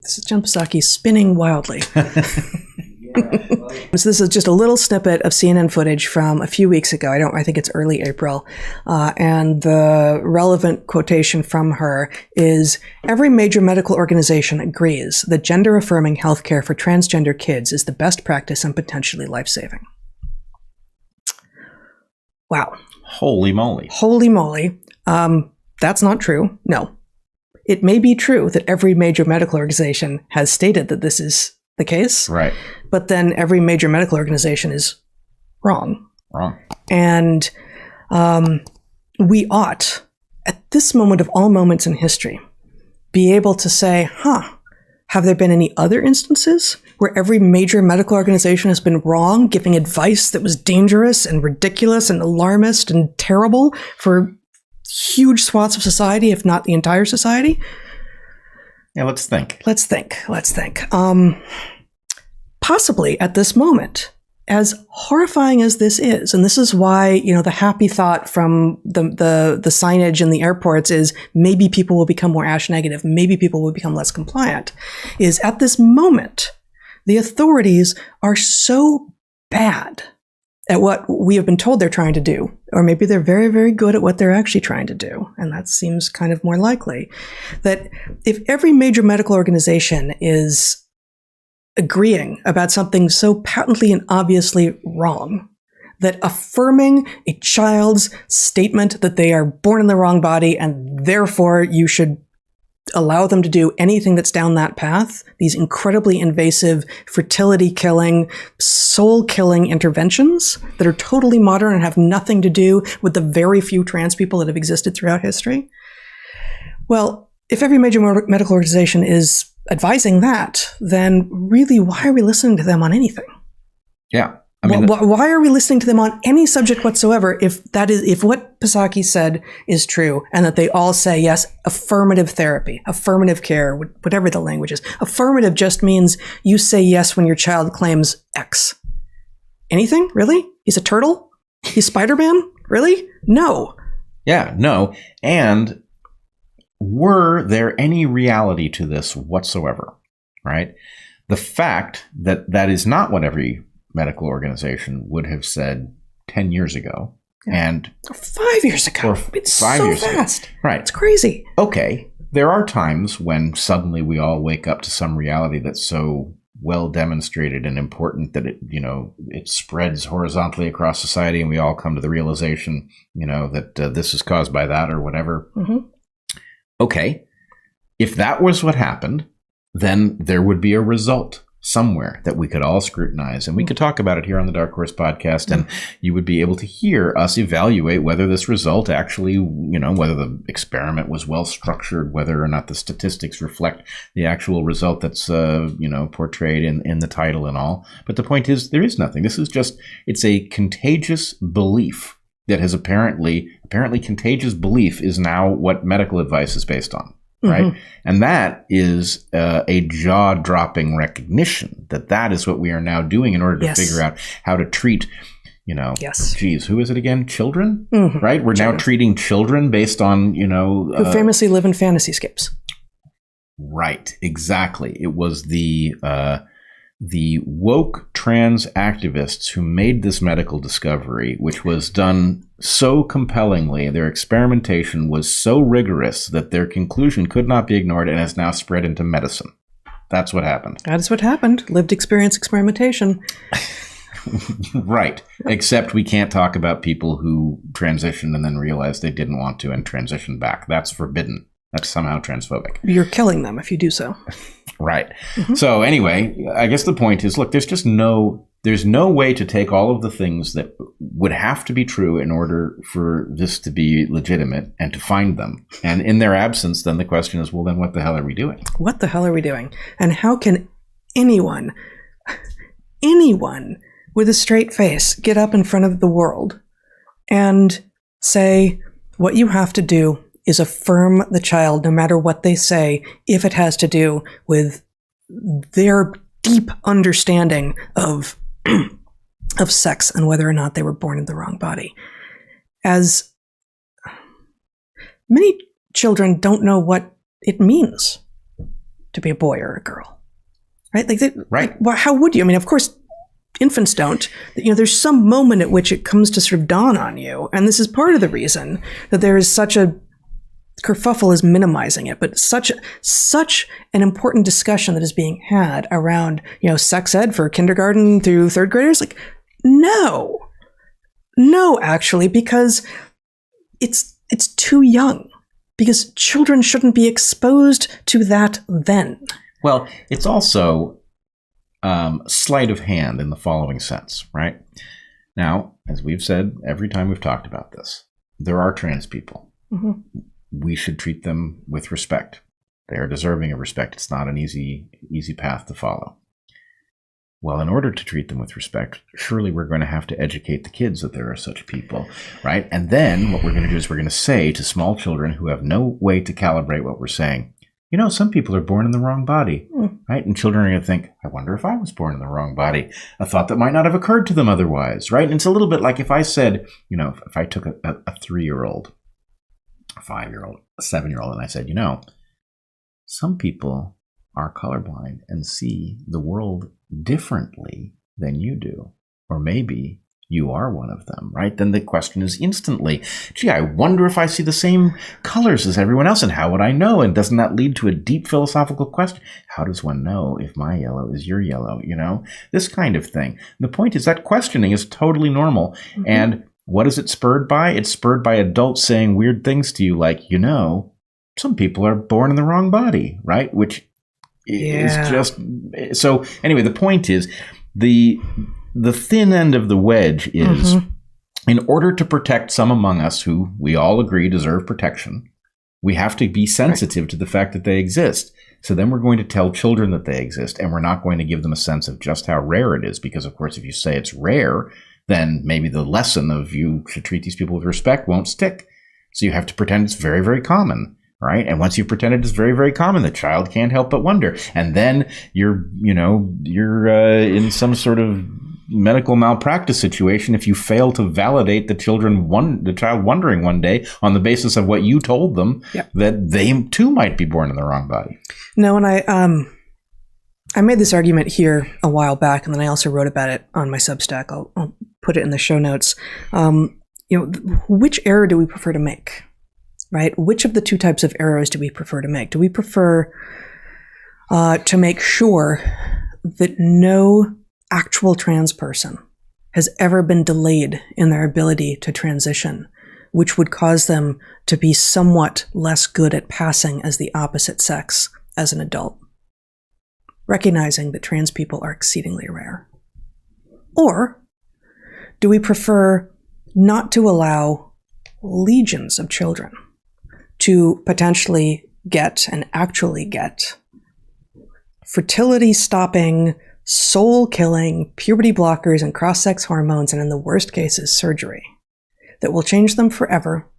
This is Jen Psaki spinning wildly. So this is just a little snippet of CNN footage from a few weeks ago. I think it's early April. And the relevant quotation from her is, every major medical organization agrees that gender-affirming healthcare for transgender kids is the best practice and potentially life-saving. Wow. Holy moly. Holy moly. That's not true. No. It may be true that every major medical organization has stated that this is the case. Right. But then every major medical organization is wrong. Wrong. And we ought, at this moment of all moments in history, be able to say, have there been any other instances where every major medical organization has been wrong, giving advice that was dangerous and ridiculous and alarmist and terrible for huge swaths of society, if not the entire society? Yeah, let's think. Let's think. Possibly at this moment, as horrifying as this is, and this is why, the happy thought from the signage in the airports is maybe people will become more ASH negative, maybe people will become less compliant, is at this moment, the authorities are so bad at what we have been told they're trying to do, or maybe they're very, very good at what they're actually trying to do, and that seems kind of more likely, that if every major medical organization is agreeing about something so patently and obviously wrong, that affirming a child's statement that they are born in the wrong body and therefore you should allow them to do anything that's down that path, these incredibly invasive, fertility-killing, soul-killing interventions that are totally modern and have nothing to do with the very few trans people that have existed throughout history. Well, if every major medical organization is advising that, then really, why are we listening to them on anything? Yeah. Why are we listening to them on any subject whatsoever if what Psaki said is true, and that they all say, yes, affirmative therapy, affirmative care, whatever the language is. Affirmative just means you say yes when your child claims X. Anything? Really? He's a turtle? He's Spider-Man? Really? No. Yeah, no. And were there any reality to this whatsoever, right? The fact that that is not what every medical organization would have said 10 years ago. Yeah. And 5 years ago. It's 5 years fast. Ago. Right. It's crazy. Okay. There are times when suddenly we all wake up to some reality that's so well demonstrated and important that it spreads horizontally across society, and we all come to the realization, that this is caused by that or whatever. Mm-hmm. Okay. If that was what happened, then there would be a result somewhere that we could all scrutinize, and we could talk about it here on the DarkHorse podcast, and you would be able to hear us evaluate whether this result actually, whether the experiment was well structured, whether or not the statistics reflect the actual result that's, portrayed in the title and all. But the point is, there is nothing. This is just, it's a contagious belief that has apparently contagious belief is now what medical advice is based on. Right. Mm-hmm. And that is a jaw-dropping recognition that is what we are now doing in order to figure out how to treat, geez, who is it again? Children? Mm-hmm. Right. We're now treating children based on, who famously live in fantasyscapes. Right. Exactly. It was the woke trans activists who made this medical discovery, which was done so compellingly, their experimentation was so rigorous that their conclusion could not be ignored and has now spread into medicine. That's what happened. That is what happened. Lived experience experimentation. Right. Except we can't talk about people who transitioned and then realized they didn't want to and transitioned back. That's forbidden. That's somehow transphobic. You're killing them if you do so. Right. Mm-hmm. So anyway, I guess the point is, look, there's no way to take all of the things that would have to be true in order for this to be legitimate and to find them. And in their absence, then the question is, well, then what the hell are we doing? What the hell are we doing? And how can anyone with a straight face get up in front of the world and say, what you have to do is affirm the child no matter what they say, if it has to do with their deep understanding of sex and whether or not they were born in the wrong body. As many children don't know what it means. to be a boy or a girl, right? Right. Well, how would you? I mean, of course, infants don't. There's some moment at which it comes to sort of dawn on you, and this is part of the reason that there is such a kerfuffle is minimizing it, but such an important discussion that is being had around, sex ed for kindergarten through third graders. Like, no, actually, because it's too young, because children shouldn't be exposed to that then. Well, it's also sleight of hand in the following sense, right? Now, as we've said every time we've talked about this, there are trans people. Mm-hmm. We should treat them with respect. They are deserving of respect. It's not an easy path to follow. Well, in order to treat them with respect, surely we're going to have to educate the kids that there are such people, right? And then what we're going to do is we're going to say to small children who have no way to calibrate what we're saying, some people are born in the wrong body, right? And children are going to think, I wonder if I was born in the wrong body. A thought that might not have occurred to them otherwise, right? And it's a little bit like if I said, if I took a 3-year-old, a 5-year-old, a 7-year-old, and I said, some people are colorblind and see the world differently than you do. Or maybe you are one of them, right? Then the question is instantly, gee, I wonder if I see the same colors as everyone else, and how would I know? And doesn't that lead to a deep philosophical question? How does one know if my yellow is your yellow? This kind of thing. The point is that questioning is totally normal. Mm-hmm. And what is it spurred by? It's spurred by adults saying weird things to you like, some people are born in the wrong body, right? Which is just... So anyway, the point is the thin end of the wedge is in order to protect some among us who we all agree deserve protection, we have to be sensitive to the fact that they exist. So then we're going to tell children that they exist, and we're not going to give them a sense of just how rare it is. Because, of course, if you say it's rare, then maybe the lesson of you should treat these people with respect won't stick. So you have to pretend it's very, very common, right? And once you've pretended it's very, very common, the child can't help but wonder. And then you're in some sort of medical malpractice situation if you fail to validate the child wondering one day on the basis of what you told them that they too might be born in the wrong body. No, and I made this argument here a while back, and then I also wrote about it on my Substack. I'll put it in the show notes. Which error do we prefer to make, right? Which of the two types of errors do we prefer to make? Do we prefer to make sure that no actual trans person has ever been delayed in their ability to transition, which would cause them to be somewhat less good at passing as the opposite sex as an adult, recognizing that trans people are exceedingly rare? Or do we prefer not to allow legions of children to potentially get and actually get fertility-stopping, soul-killing puberty blockers and cross-sex hormones, and in the worst cases, surgery that will change them forever,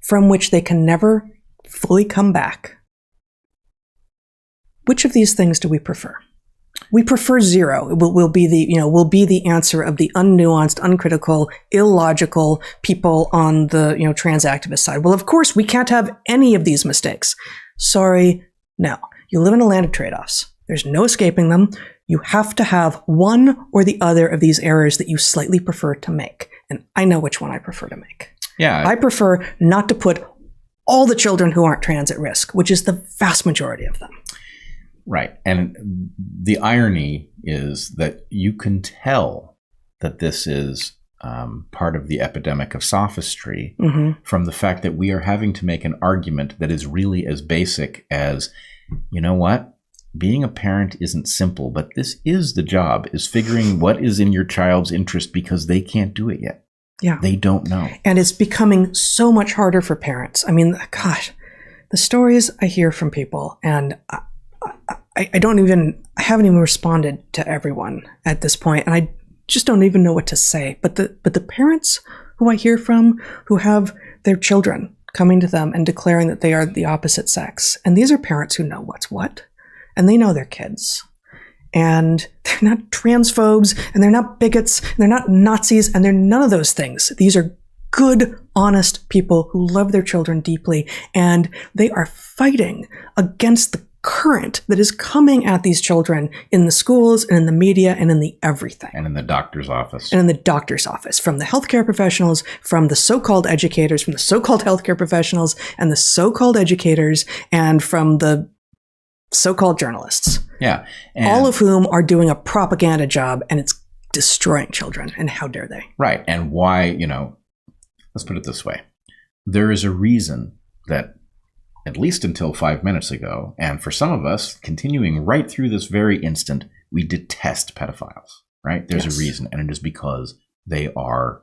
from which they can never fully come back? Which of these things do we prefer? We prefer zero. It will be the answer of the unnuanced, uncritical, illogical people on the trans activist side. Well, of course, we can't have any of these mistakes. Sorry, no. You live in a land of trade-offs. There's no escaping them. You have to have one or the other of these errors that you slightly prefer to make. And I know which one I prefer to make. Yeah. I prefer not to put all the children who aren't trans at risk, which is the vast majority of them. Right. And the irony is that you can tell that this is part of the epidemic of sophistry from the fact that we are having to make an argument that is really as basic as, you know what? Being a parent isn't simple, but this is the job, is figuring what is in your child's interest because they can't do it yet. Yeah. They don't know. And it's becoming so much harder for parents. I mean, gosh, the stories I hear from people, and I haven't even responded to everyone at this point, and I just don't even know what to say. But the parents who I hear from who have their children coming to them and declaring that they are the opposite sex, and these are parents who know what's what, and they know their kids, and they're not transphobes, and they're not bigots, and they're not Nazis, and they're none of those things. These are good, honest people who love their children deeply, and they are fighting against the current that is coming at these children in the schools and in the media and in the everything. And in the doctor's office. And in the doctor's office, from the healthcare professionals, from the so-called educators, from the so-called healthcare professionals, and the so-called educators, and from the so-called journalists. Yeah. All of whom are doing a propaganda job, and it's destroying children. And how dare they? Right. And why, let's put it this way. There is a reason that, at least until 5 minutes ago, and for some of us, continuing right through this very instant, we detest pedophiles, right? There's a reason, and it is because they are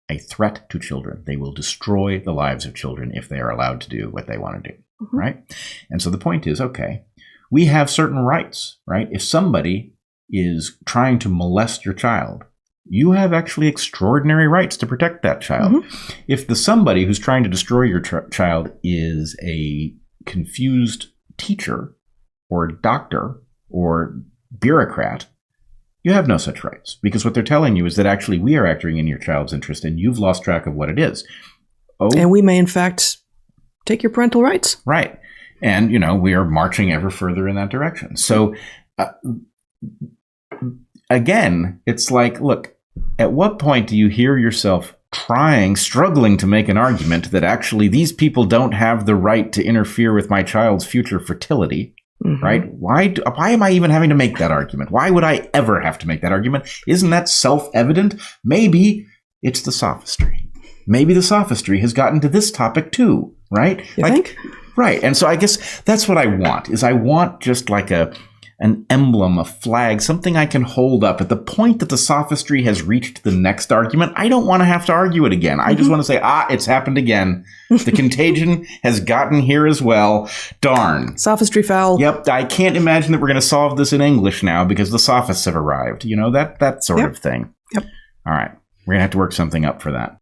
a threat to children. They will destroy the lives of children if they are allowed to do what they want to do, right? And so the point is, okay, we have certain rights, right? If somebody is trying to molest your child, you have actually extraordinary rights to protect that child. If the somebody who's trying to destroy your child is a confused teacher or doctor or bureaucrat, you have no such rights, because what they're telling you is that actually we are acting in your child's interest and you've lost track of what it is. And we may, in fact, take your parental rights. Right. And, we are marching ever further in that direction. So, again, it's like, look, at what point do you hear yourself struggling to make an argument that actually these people don't have the right to interfere with my child's future fertility, right? Why am I even having to make that argument? Why would I ever have to make that argument? Isn't that self-evident? Maybe it's the sophistry. Maybe the sophistry has gotten to this topic too, right? You think? Right. And so I guess that's what I want, is I want just like an emblem, a flag, something I can hold up at the point that the sophistry has reached the next argument. I don't want to have to argue it again. I just want to say, it's happened again. The contagion has gotten here as well. Darn. Sophistry foul. Yep. I can't imagine that we're going to solve this in English now because the sophists have arrived. That sort of thing. Yep. All right. We're going to have to work something up for that.